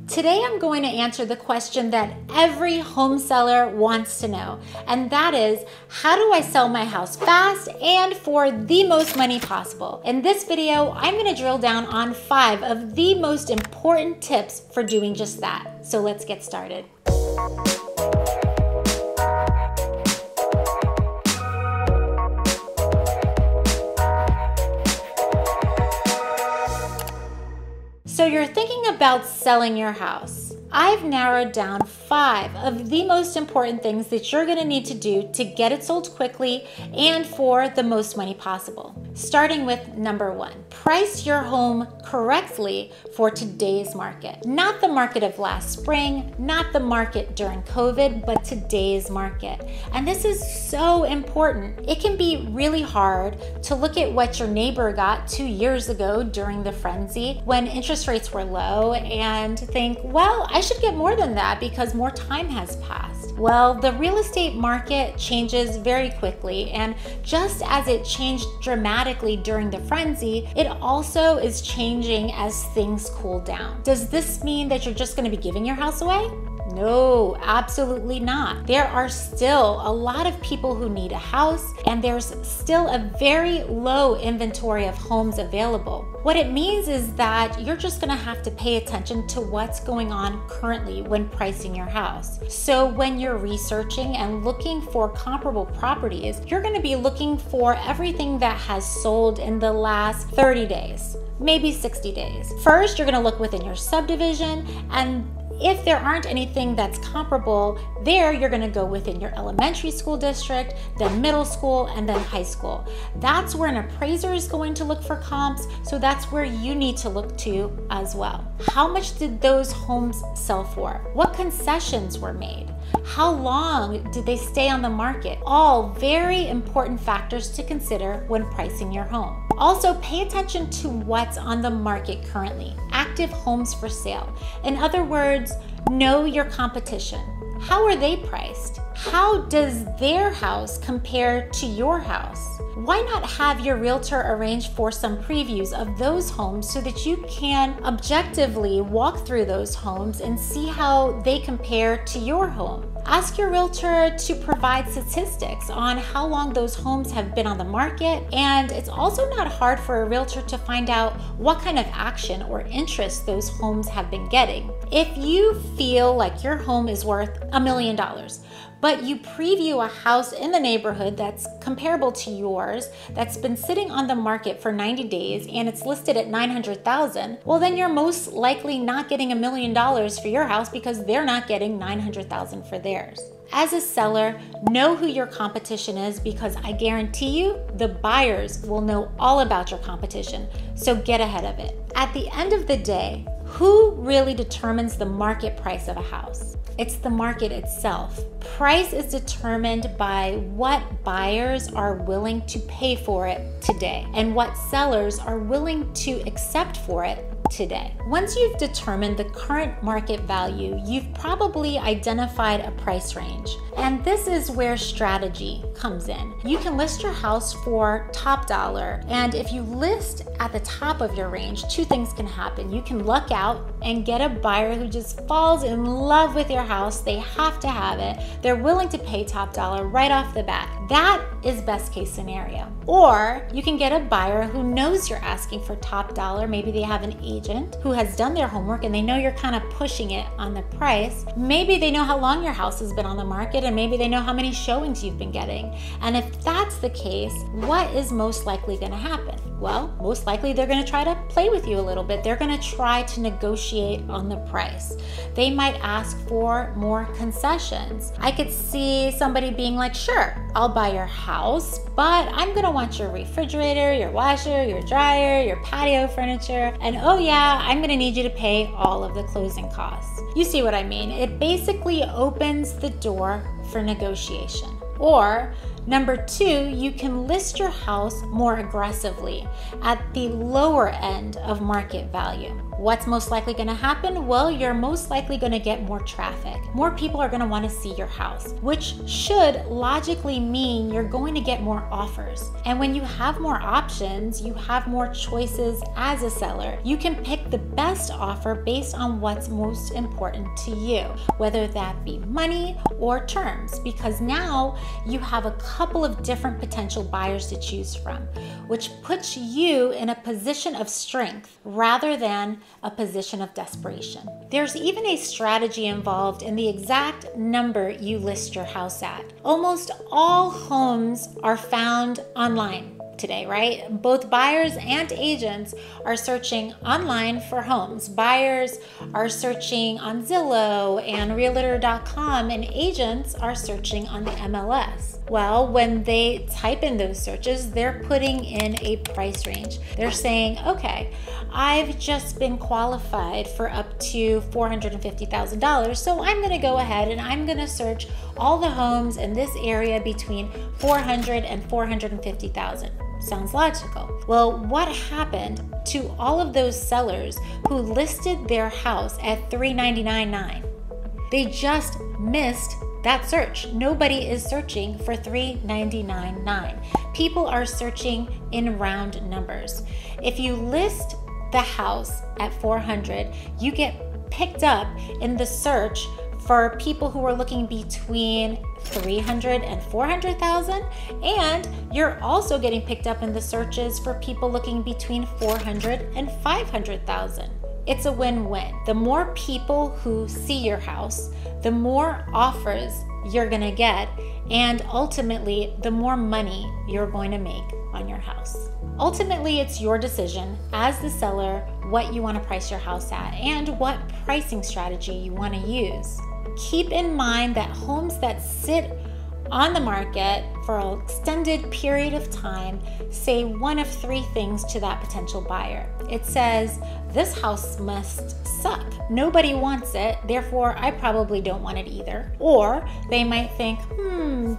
Today I'm going to answer the question that every home seller wants to know, and that is, how do I sell my house fast and for the most money possible? In this video, I'm going to drill down on 5 of the most important tips for doing just that. So let's get started. So you're thinking about selling your house. I've narrowed down 5 of the most important things that you're going to need to do to get it sold quickly and for the most money possible. Starting with number 1, price your home correctly for today's market. Not the market of last spring, not the market during COVID, but today's market. And this is so important. It can be really hard to look at what your neighbor got 2 years ago during the frenzy when interest rates were low and think, well, I should get more than that because more time has passed. Well, the real estate market changes very quickly, and just as it changed dramatically during the frenzy, it also is changing as things cool down. Does this mean that you're just going to be giving your house away? No, absolutely not. There are still a lot of people who need a house, and there's still a very low inventory of homes available. What it means is that you're just gonna have to pay attention to what's going on currently when pricing your house. So when you're researching and looking for comparable properties, you're gonna be looking for everything that has sold in the last 30 days, maybe 60 days. First, you're gonna look within your subdivision, and if there aren't anything that's comparable there, you're gonna go within your elementary school district, then middle school, and then high school. That's where an appraiser is going to look for comps, so that's where you need to look to as well. How much did those homes sell for? What concessions were made? How long did they stay on the market? All very important factors to consider when pricing your home. Also, pay attention to what's on the market currently. Active homes for sale. In other words, know your competition. How are they priced? How does their house compare to your house? Why not have your realtor arrange for some previews of those homes so that you can objectively walk through those homes and see how they compare to your home? Ask your realtor to provide statistics on how long those homes have been on the market, and it's also not hard for a realtor to find out what kind of action or interest those homes have been getting. If you feel like your home is worth $1 million, but you preview a house in the neighborhood that's comparable to yours, that's been sitting on the market for 90 days and it's listed at $900,000, well then you're most likely not getting $1 million for your house because they're not getting $900,000 for theirs. As a seller, know who your competition is because I guarantee you the buyers will know all about your competition, so get ahead of it. At the end of the day, who really determines the market price of a house? It's the market itself. Price is determined by what buyers are willing to pay for it today and what sellers are willing to accept for it today. Once you've determined the current market value, you've probably identified a price range. And this is where strategy comes in. You can list your house for top dollar, and if you list at the top of your range, 2 things can happen. You can luck out and get a buyer who just falls in love with your house. They have to have it. They're willing to pay top dollar right off the bat. That is best case scenario. Or you can get a buyer who knows you're asking for top dollar. Maybe they have an agent who has done their homework and they know you're kind of pushing it on the price. Maybe they know how long your house has been on the market, and maybe they know how many showings you've been getting. And if that's the case, what is most likely going to happen? Well, most likely they're going to try to play with you a little bit. They're going to try to negotiate on the price. They might ask for more concessions. I could see somebody being like, sure, I'll buy your house, but I'm going to want your refrigerator, your washer, your dryer, your patio furniture, and oh yeah, I'm going to need you to pay all of the closing costs. You see what I mean? It basically opens the door for negotiation. Or number 2, you can list your house more aggressively at the lower end of market value. What's most likely going to happen? Well, you're most likely going to get more traffic. More people are going to want to see your house, which should logically mean you're going to get more offers. And when you have more options, you have more choices as a seller. You can pick pick the best offer based on what's most important to you, whether that be money or terms, because now you have a couple of different potential buyers to choose from, which puts you in a position of strength rather than a position of desperation. There's even a strategy involved in the exact number you list your house at. Almost all homes are found online today, right? Both buyers and agents are searching online for homes. Buyers are searching on Zillow and Realtor.com, and agents are searching on the MLS. Well, when they type in those searches, they're putting in a price range. They're saying, okay, I've just been qualified for up to $450,000, so I'm going to go ahead and I'm going to search all the homes in this area between $400,000 and $450,000. Sounds logical. Well, what happened to all of those sellers who listed their house at $399,900? They just missed that search. Nobody is searching for $399,900. People are searching in round numbers. If you list the house at $400,000, you get picked up in the search for people who are looking between $300,000 and $400,000, and you're also getting picked up in the searches for people looking between $400,000 and $500,000. It's a win-win. The more people who see your house, the more offers you're gonna get, and ultimately, the more money you're going to make on your house. Ultimately, it's your decision as the seller what you want to price your house at and what pricing strategy you want to use. Keep in mind that homes that sit on the market for an extended period of time say one of three things to that potential buyer. It says, this house must suck. Nobody wants it, therefore I probably don't want it either. Or they might think,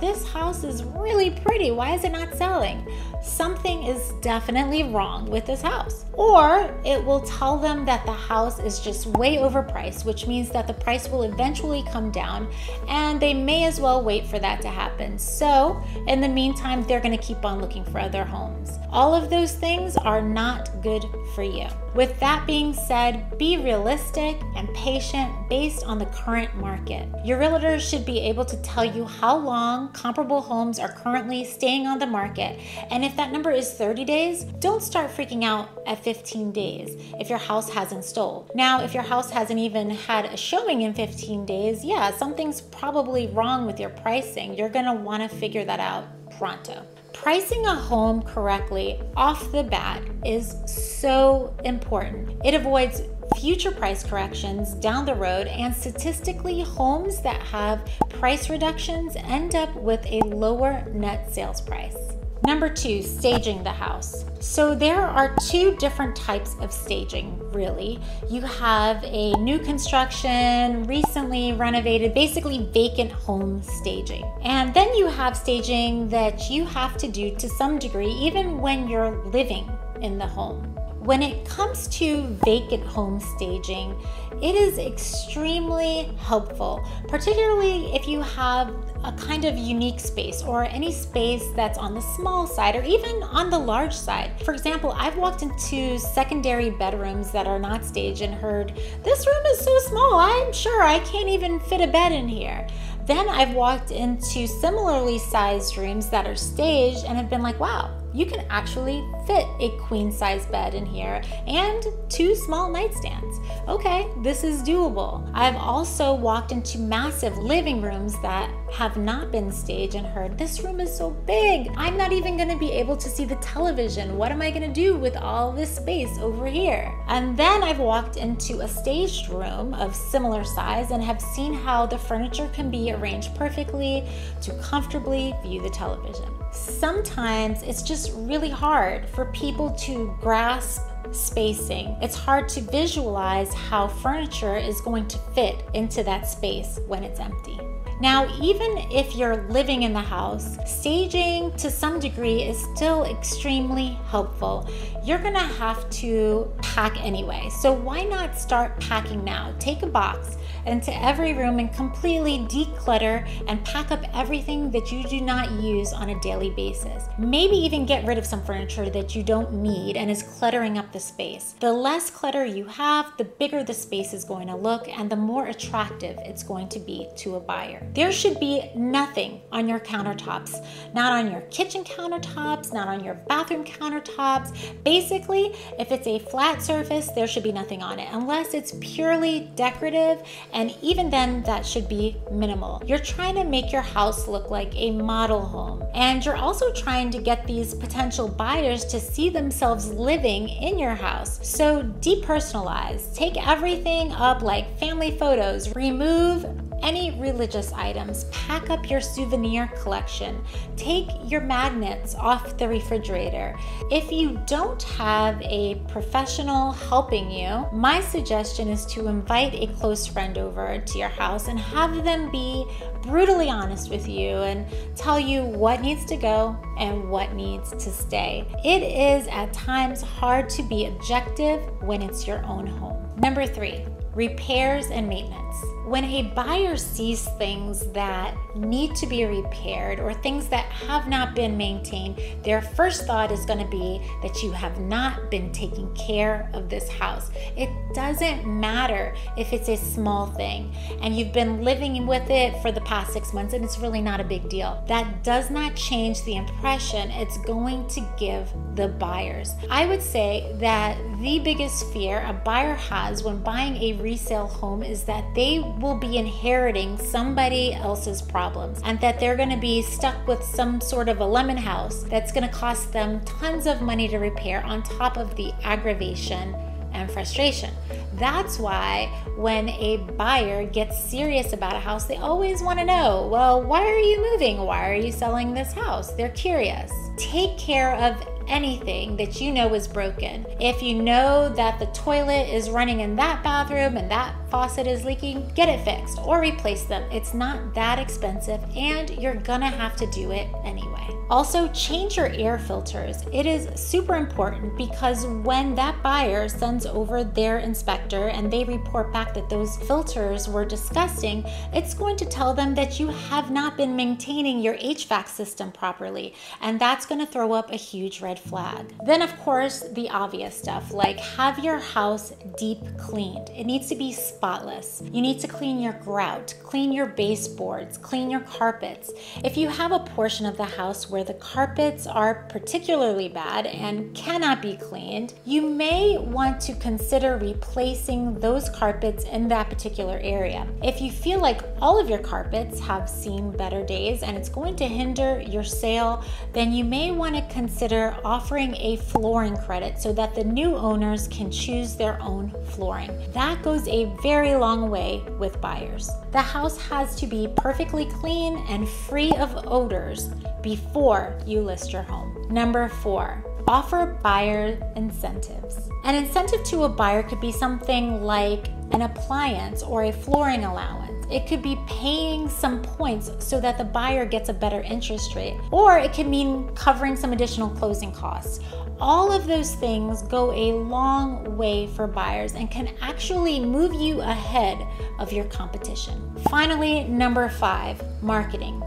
this house is really pretty. Why is it not selling? Something is definitely wrong with this house. Or it will tell them that the house is just way overpriced, which means that the price will eventually come down and they may as well wait for that to happen. So in the meantime, they're going to keep on looking for other homes. All of those things are not good for you. With that being said, be realistic and patient based on the current market. Your realtor should be able to tell you how long comparable homes are currently staying on the market. And if that number is 30 days, don't start freaking out at 15 days if your house hasn't sold. Now, if your house hasn't even had a showing in 15 days, yeah, something's probably wrong with your pricing. You're gonna wanna figure that out pronto. Pricing a home correctly off the bat is so important. It avoids future price corrections down the road, and statistically, homes that have price reductions end up with a lower net sales price. Number 2, staging the house. So there are two different types of staging, really. You have a new construction, recently renovated, basically vacant home staging. And then you have staging that you have to do to some degree, even when you're living in the home. When it comes to vacant home staging, it is extremely helpful, particularly if you have a kind of unique space or any space that's on the small side or even on the large side. For example, I've walked into secondary bedrooms that are not staged and heard, this room is so small, I'm sure I can't even fit a bed in here. Then I've walked into similarly sized rooms that are staged and have been like, wow, you can actually fit a queen size bed in here and 2 small nightstands. Okay, this is doable. I've also walked into massive living rooms that have not been staged and heard, this room is so big, I'm not even gonna be able to see the television. What am I gonna do with all this space over here? And then I've walked into a staged room of similar size and have seen how the furniture can be arranged perfectly to comfortably view the television. Sometimes it's just really hard for people to grasp spacing. It's hard to visualize how furniture is going to fit into that space when it's empty. Now, even if you're living in the house, staging to some degree is still extremely helpful. You're gonna have to pack anyway, so why not start packing now? Take a box into every room and completely declutter and pack up everything that you do not use on a daily basis. Maybe even get rid of some furniture that you don't need and is cluttering up the space. The less clutter you have, the bigger the space is going to look and the more attractive it's going to be to a buyer. There should be nothing on your countertops, not on your kitchen countertops, not on your bathroom countertops. Basically, if it's a flat surface, there should be nothing on it unless it's purely decorative, and even then that should be minimal. You're trying to make your house look like a model home, and you're also trying to get these potential buyers to see themselves living in your house. So depersonalize, take everything up like family photos, remove any religious items, pack up your souvenir collection, take your magnets off the refrigerator. If you don't have a professional helping you, my suggestion is to invite a close friend over to your house and have them be brutally honest with you and tell you what needs to go and what needs to stay. It is at times hard to be objective when it's your own home. Number 3, repairs and maintenance. When a buyer sees things that need to be repaired or things that have not been maintained, their first thought is going to be that you have not been taking care of this house. It doesn't matter if it's a small thing and you've been living with it for the past 6 months and it's really not a big deal. That does not change the impression it's going to give the buyers. I would say that the biggest fear a buyer has when buying a resale home is that they will be inheriting somebody else's problems and that they're going to be stuck with some sort of a lemon house that's going to cost them tons of money to repair on top of the aggravation and frustration. That's why when a buyer gets serious about a house, they always want to know, well, why are you moving? Why are you selling this house? They're curious. Take care of anything that you know is broken. If you know that the toilet is running in that bathroom and that faucet is leaking, get it fixed or replace them. It's not that expensive and you're gonna have to do it anyway. Also, change your air filters. It is super important because when that buyer sends over their inspector and they report back that those filters were disgusting, it's going to tell them that you have not been maintaining your HVAC system properly, and that's going to throw up a huge red flag. Then of course, the obvious stuff like have your house deep cleaned. It needs to be spotless. You need to clean your grout, clean your baseboards, clean your carpets. If you have a portion of the house where the carpets are particularly bad and cannot be cleaned, you may want to consider replacing those carpets in that particular area. If you feel like all of your carpets have seen better days and it's going to hinder your sale, then you may want to consider offering a flooring credit so that the new owners can choose their own flooring. That goes a very long way with buyers. The house has to be perfectly clean and free of odors before you list your home. Number 4, offer buyer incentives. An incentive to a buyer could be something like an appliance or a flooring allowance. It could be paying some points so that the buyer gets a better interest rate, or it could mean covering some additional closing costs. All of those things go a long way for buyers and can actually move you ahead of your competition. Finally, number 5, marketing.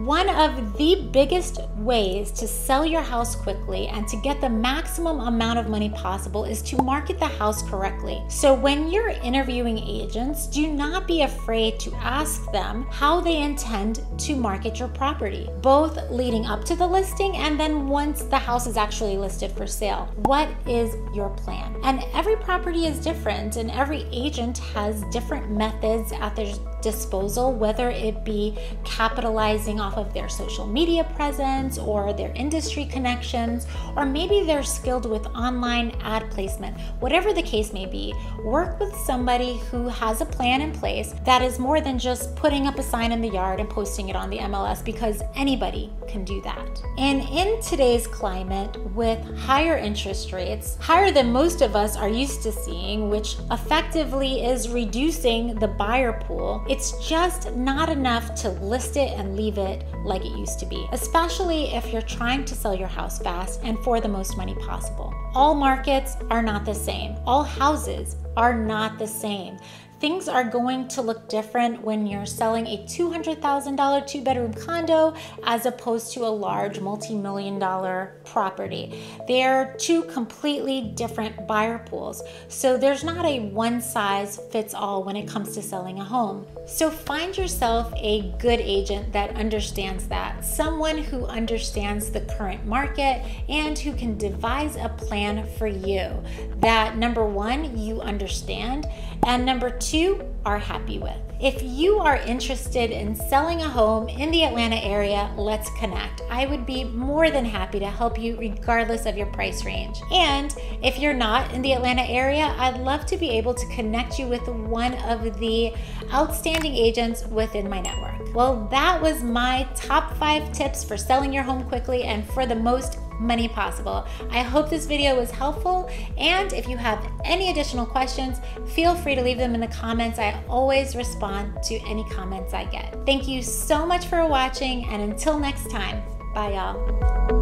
One of the biggest ways to sell your house quickly and to get the maximum amount of money possible is to market the house correctly. So when you're interviewing agents, do not be afraid to ask them how they intend to market your property, both leading up to the listing and then once the house is actually listed for sale. What is your plan? And every property is different and every agent has different methods at their disposal, whether it be capitalizing off of their social media presence or their industry connections, or maybe they're skilled with online ad placement. Whatever the case may be, work with somebody who has a plan in place that is more than just putting up a sign in the yard and posting it on the MLS, because anybody can do that. And in today's climate, with higher interest rates, higher than most of us are used to seeing, which effectively is reducing the buyer pool, it's just not enough to list it and leave it like it used to be, especially if you're trying to sell your house fast and for the most money possible. All markets are not the same. All houses are not the same. Things are going to look different when you're selling a $200,000 two-bedroom condo as opposed to a large multi-million-dollar property. They're two completely different buyer pools. So there's not a one-size-fits-all when it comes to selling a home. So find yourself a good agent that understands that, someone who understands the current market and who can devise a plan for you that, number one, you understand, and number two, are happy with. If you are interested in selling a home in the Atlanta area, let's connect. I would be more than happy to help you regardless of your price range. And if you're not in the Atlanta area, I'd love to be able to connect you with one of the outstanding agents within my network. Well, that was my top 5 tips for selling your home quickly and for the most money possible. I hope this video was helpful, and if you have any additional questions, feel free to leave them in the comments. I always respond to any comments I get. Thank you so much for watching, and until next time, bye y'all.